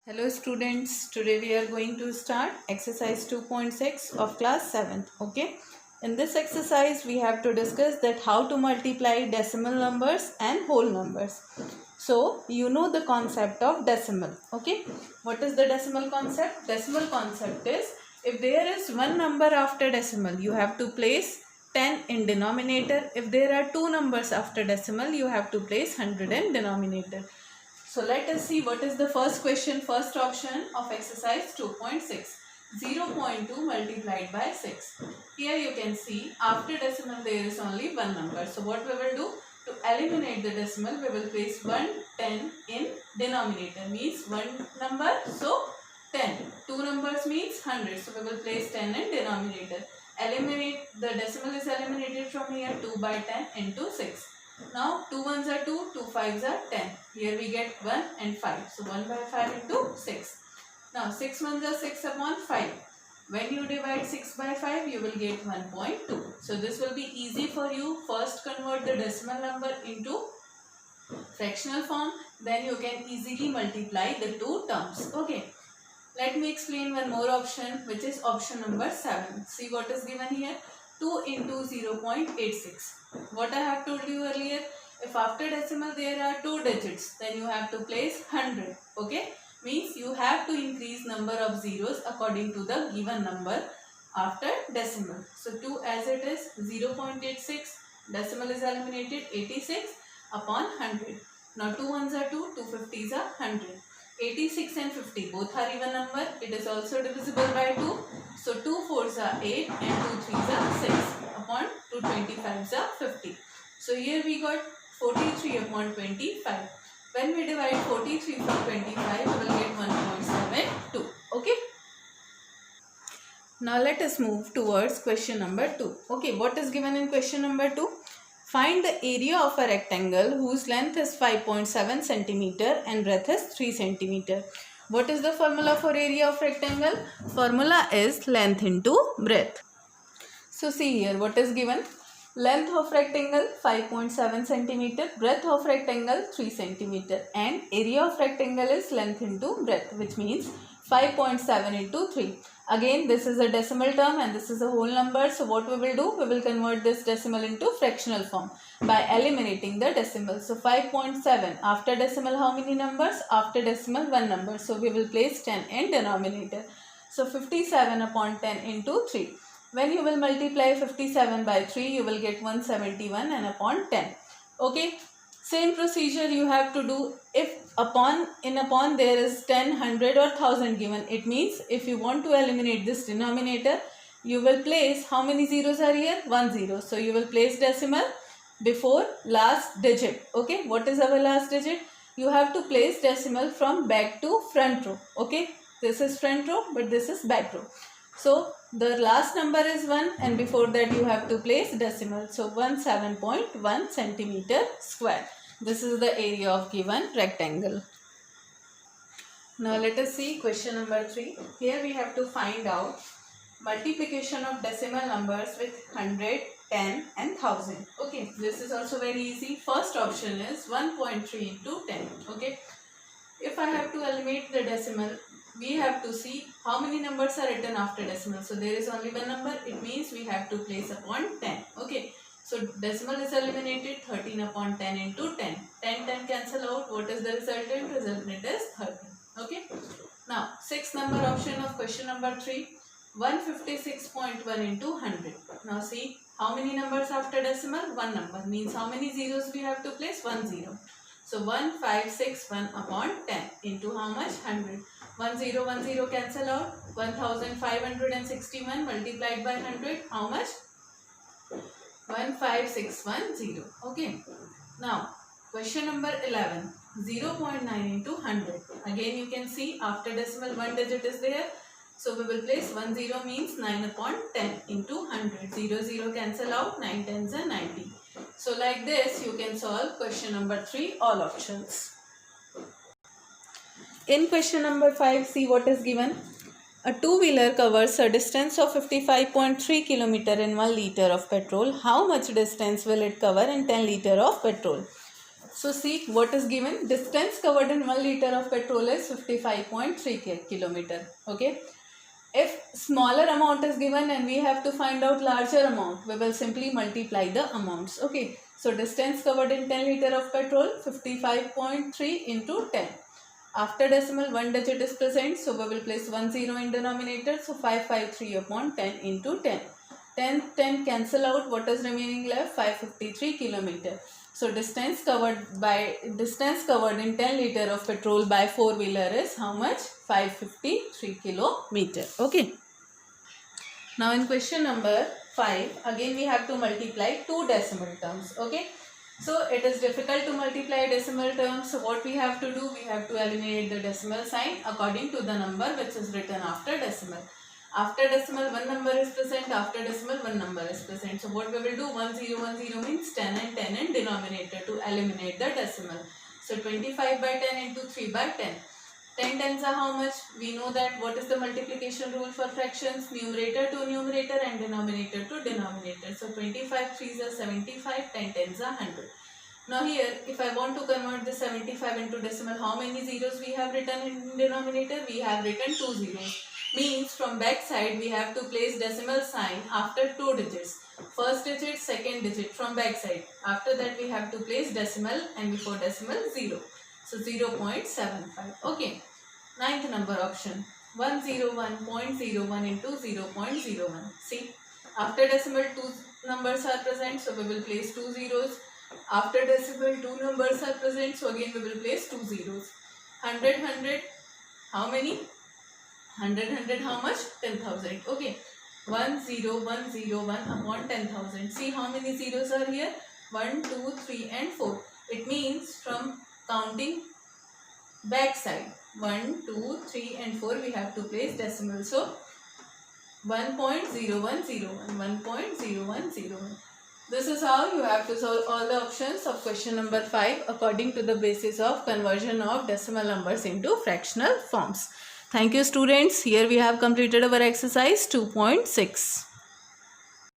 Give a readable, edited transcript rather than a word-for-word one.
Hello students, today we are going to start exercise 2.6 of class 7th. Okay, in this exercise we have to discuss that how to multiply decimal numbers and whole numbers. So you know the concept of decimal. Okay, what is the decimal concept? Decimal concept is if there is one number after decimal, you have to place 10 in denominator. If there are two numbers after decimal, you have to place 100 in denominator. So let us see what is the first question, first option of exercise 2.6. 0.2 multiplied by 6. Here you can see after decimal there is only one number. So what we will do? To eliminate the decimal, we will place 110 in denominator. Means one number, so 10. Two numbers means 100. So we will place 10 in denominator. Eliminate, the decimal is eliminated from here, 2 by 10 into 6. Now 2 ones are 2, 2 fives are 10. Here we get 1 and 5. So 1 by 5 into 6. Now 6 ones are 6 upon 5. When you divide 6 by 5, you will get 1.2. So this will be easy for you. First convert the decimal number into fractional form. Then you can easily multiply the two terms. Okay. Let me explain one more option, which is option number 7. See what is given here. 2 into 0.86. What I have told you earlier, if after decimal there are two digits, then you have to place 100. Okay, means you have to increase number of zeros according to the given number after decimal. So 2 as it is, 0.86, decimal is eliminated, 86 upon 100. Now 2 ones are 2, 2 50s are 100. 86 and 50 both are even number. It is also divisible by 2. So 2 4s are 8 and 2 3s are 6 upon 2 25s are 50. So here we got 43 upon 25. When we divide 43 from 25, we will get 1.72. Okay. Now let us move towards question number 2. Okay, what is given in question number 2? Find the area of a rectangle whose length is 5.7 centimeter and breadth is 3 centimeter. What is the formula for area of rectangle? Formula is length into breadth. So see here what is given. Length of rectangle 5.7 centimeter, breadth of rectangle 3 centimeter and area of rectangle is length into breadth, which means 5.7 into 3. Again, this is a decimal term and this is a whole number. So what we will do? We will convert this decimal into fractional form by eliminating the decimal. So 5.7 after decimal how many numbers? After decimal one number. So we will place 10 in denominator. So 57 upon 10 into 3. When you will multiply 57 by 3, you will get 171 and upon 10. Okay. Same procedure you have to do. If upon there is 10, 100 or 1000 given, it means if you want to eliminate this denominator, you will place, how many zeros are here? 1 0. So you will place decimal before last digit. Okay, what is our last digit? You have to place decimal from back to front row. Okay, this is front row but this is back row. So the last number is 1 and before that you have to place decimal. So 17.1 centimeter square. This is the area of given rectangle. Now let us see question number 3. Here we have to find out multiplication of decimal numbers with 100, 10 and 1000. Okay, this is also very easy. First option is 1.3 into 10. Okay, if I have to eliminate the decimal, we have to see how many numbers are written after decimal. So there is only one number. It means we have to place upon 10. Okay. So decimal is eliminated, 13 upon 10 into 10. 10 cancel out. What is the resultant? Resultant is 13. Okay. Now, sixth number option of question number 3. 156.1 into 100. Now see, how many numbers after decimal? One number. Means how many zeros we have to place? 1 0. So 1561 upon 10 into how much? 100. 1 0 cancel out. 1561 multiplied by 100. How much? 15610. Okay. Now, question number 11. 0.9 into 100. Again, you can see after decimal one digit is there. So, we will place 10 means 9 upon 10 into 100. 0 cancel out. 9 tens are 90. So, like this, you can solve question number 3, all options. In question number 5, see what is given. A two-wheeler covers a distance of 55.3 km in 1 liter of petrol. How much distance will it cover in 10 liter of petrol? So see what is given. Distance covered in 1 liter of petrol is 55.3 kilometer. Okay. If smaller amount is given and we have to find out larger amount, we will simply multiply the amounts. Okay. So distance covered in 10 liter of petrol, 55.3 into 10. After decimal, one digit is present, so we will place 10 in denominator. So 553 upon 10 into 10. 10 cancel out. What is remaining left? 553 kilometer. So distance covered in 10 liter of petrol by 4-wheeler is how much? 553 kilometer. Okay. Now in question number 5, again we have to multiply two decimal terms. Okay. So it is difficult to multiply decimal terms. So what we have to do? We have to eliminate the decimal sign according to the number which is written after decimal. After decimal, one number is present. After decimal, one number is present. So what we will do? 1010 means 10 and 10 in denominator to eliminate the decimal. So 25 by 10 into 3 by 10. 10 tens are how much? We know that what is the multiplication rule for fractions? Numerator to numerator and denominator to denominator. So 25 threes are 75, 10 tens are 100. Now here, if I want to convert the 75 into decimal, how many zeros we have written in denominator? We have written 2 zeros. Means from back side we have to place decimal sign after 2 digits. First digit, second digit from back side. After that we have to place decimal and before decimal 0. So 0.75. Okay. Ninth number option. 101.01 into 0.01. See, after decimal 2 numbers are present, so we will place 2 zeros. After decimal 2 numbers are present, so again we will place 2 zeros. 100, how many? 100, how much? 10,000. Okay. 10101 upon 10,000. See how many zeros are here? 1, 2, 3 and 4. It means from counting back side 1, 2, 3 and 4 we have to place decimal. So 1.0101. 1.0101. This is how you have to solve all the options of question number 5 according to the basis of conversion of decimal numbers into fractional forms. Thank you students. Here we have completed our exercise 2.6.